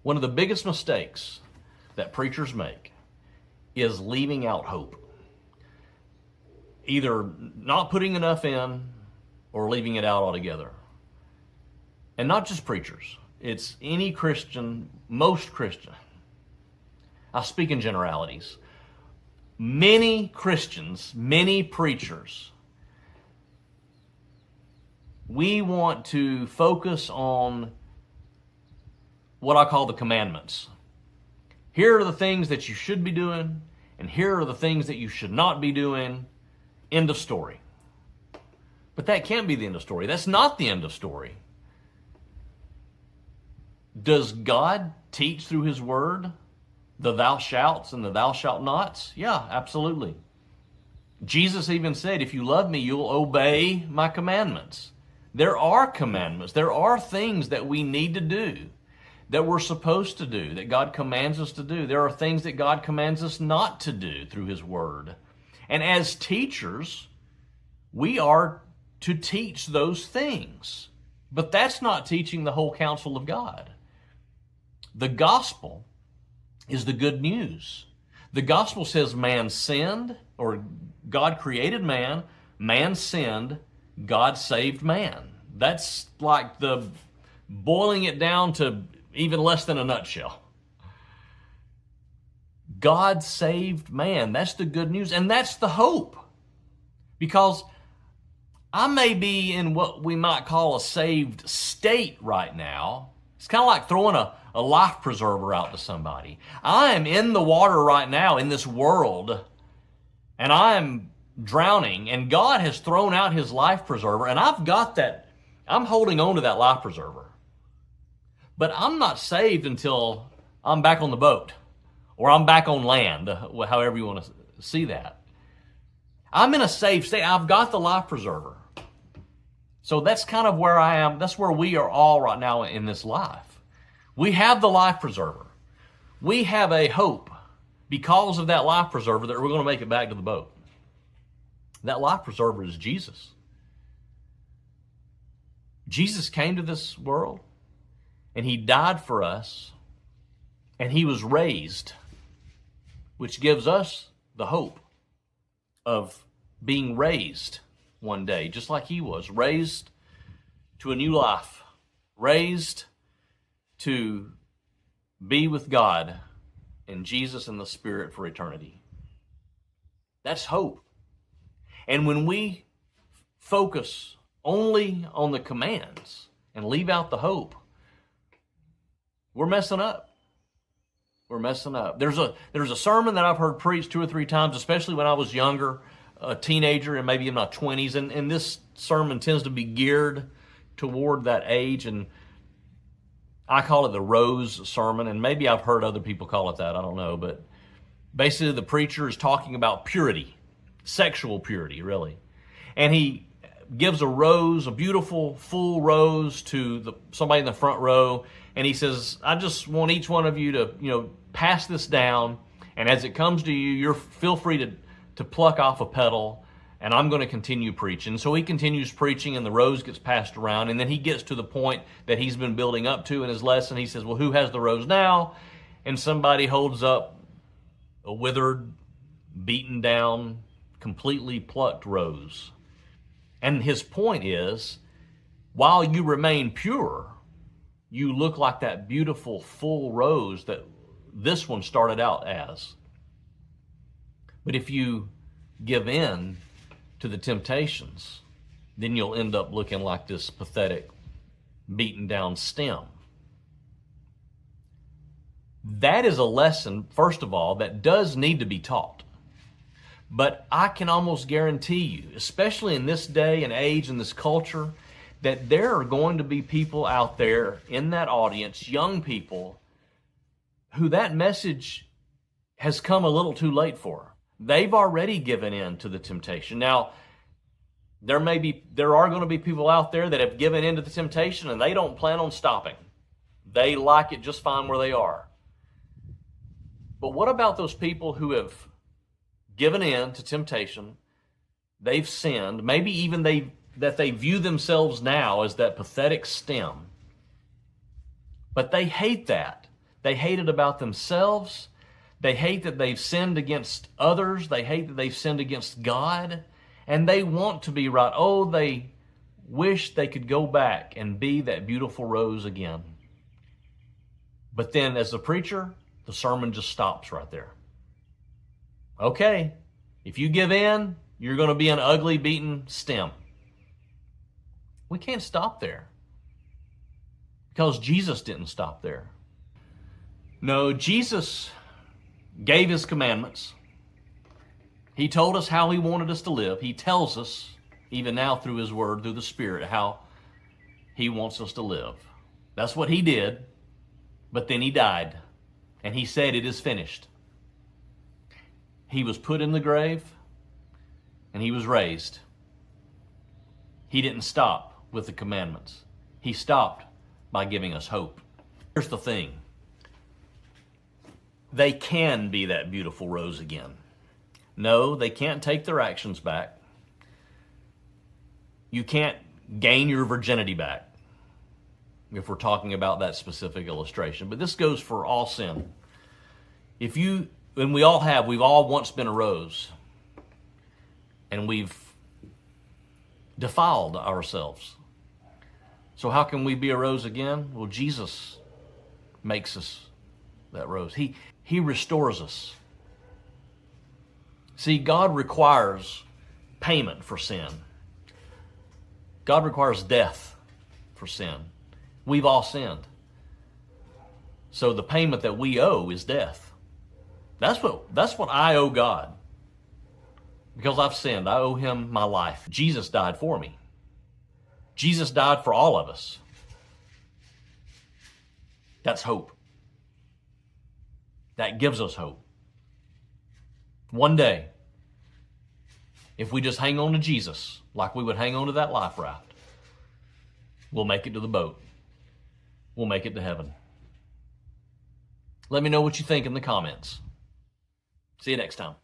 One of the biggest mistakes that preachers make is leaving out hope. Either not putting enough in or leaving it out altogether. And not just preachers. It's any Christian, most Christian. I speak in generalities. Many Christians, many preachers, we want to focus on what I call the commandments. Here are the things that you should be doing, and here are the things that you should not be doing. End of story. But that can't be the end of story. That's not the end of story. Does God teach through His Word the thou shalts and the thou shalt nots? Yeah, absolutely. Jesus even said, if you love me, you'll obey my commandments. There are commandments. There are things that we need to do, that we're supposed to do, that God commands us to do. There are things that God commands us not to do through His Word. And as teachers, we are to teach those things. But that's not teaching the whole counsel of God. The gospel is the good news. The gospel says man sinned, or God created man, man sinned, God saved man. That's like the boiling it down to even less than a nutshell. God saved man. That's the good news, and that's the hope. Because I may be in what we might call a saved state right now. It's kind of like throwing a life preserver out to somebody. I am in the water right now in this world, and I am drowning, and God has thrown out His life preserver, and I've got that. I'm holding on to that life preserver. But I'm not saved until I'm back on the boat, or I'm back on land, however you want to see that. I'm in a safe state. I've got the life preserver. So that's kind of where I am. That's where we are all right now in this life. We have the life preserver. We have a hope because of that life preserver that we're going to make it back to the boat. That life preserver is Jesus. Jesus came to this world, and He died for us, and He was raised, which gives us the hope of being raised one day, just like He was, raised to a new life, raised to be with God and Jesus and the Spirit for eternity. That's hope. And when we focus only on the commands and leave out the hope, we're messing up. We're messing up. There's a sermon that I've heard preached 2 or 3 times, especially when I was younger, a teenager and maybe in my 20s, and this sermon tends to be geared toward that age, and I call it the Rose Sermon, and maybe I've heard other people call it that, I don't know, but basically the preacher is talking about purity, sexual purity, really. And he gives a rose, a beautiful, full rose to somebody in the front row, and he says, I just want each one of you to, pass this down, and as it comes to you, feel free to pluck off a petal, and I'm going to continue preaching. So he continues preaching, and the rose gets passed around, and then he gets to the point that he's been building up to in his lesson. He says, well, who has the rose now? And somebody holds up a withered, beaten down, completely plucked rose. And his point is, while you remain pure, you look like that beautiful, full rose that this one started out as. But if you give in to the temptations, then you'll end up looking like this pathetic, beaten down stem. That is a lesson, first of all, that does need to be taught. But I can almost guarantee you, especially in this day and age and this culture, that there are going to be people out there in that audience, young people, who that message has come a little too late for. They've already given in to the temptation. Now, there are going to be people out there that have given in to the temptation and they don't plan on stopping. They like it just fine where they are. But what about those people who have given in to temptation? They've sinned. Maybe even that they view themselves now as that pathetic stem. But they hate that. They hate it about themselves. They hate that they've sinned against others. They hate that they've sinned against God. And they want to be right. Oh, they wish they could go back and be that beautiful rose again. But then as a preacher, the sermon just stops right there. Okay, if you give in, you're going to be an ugly, beaten stem. We can't stop there because Jesus didn't stop there. No, Jesus gave his commandments. He told us how he wanted us to live. He tells us, even now through his word, through the Spirit, how he wants us to live. That's what he did, but then he died, and he said, "It is finished." He was put in the grave, and he was raised. He didn't stop with the commandments. He stopped by giving us hope. Here's the thing. They can be that beautiful rose again. No, they can't take their actions back. You can't gain your virginity back, if we're talking about that specific illustration. But this goes for all sin. And we've all once been a rose, and we've defiled ourselves. So how can we be a rose again? Well, Jesus makes us that rose. He restores us. See, God requires payment for sin. God requires death for sin. We've all sinned. So the payment that we owe is death. That's what I owe God. Because I've sinned, I owe him my life. Jesus died for me. Jesus died for all of us. That's hope. That gives us hope. One day, if we just hang on to Jesus, like we would hang on to that life raft, we'll make it to the boat. We'll make it to heaven. Let me know what you think in the comments. See you next time.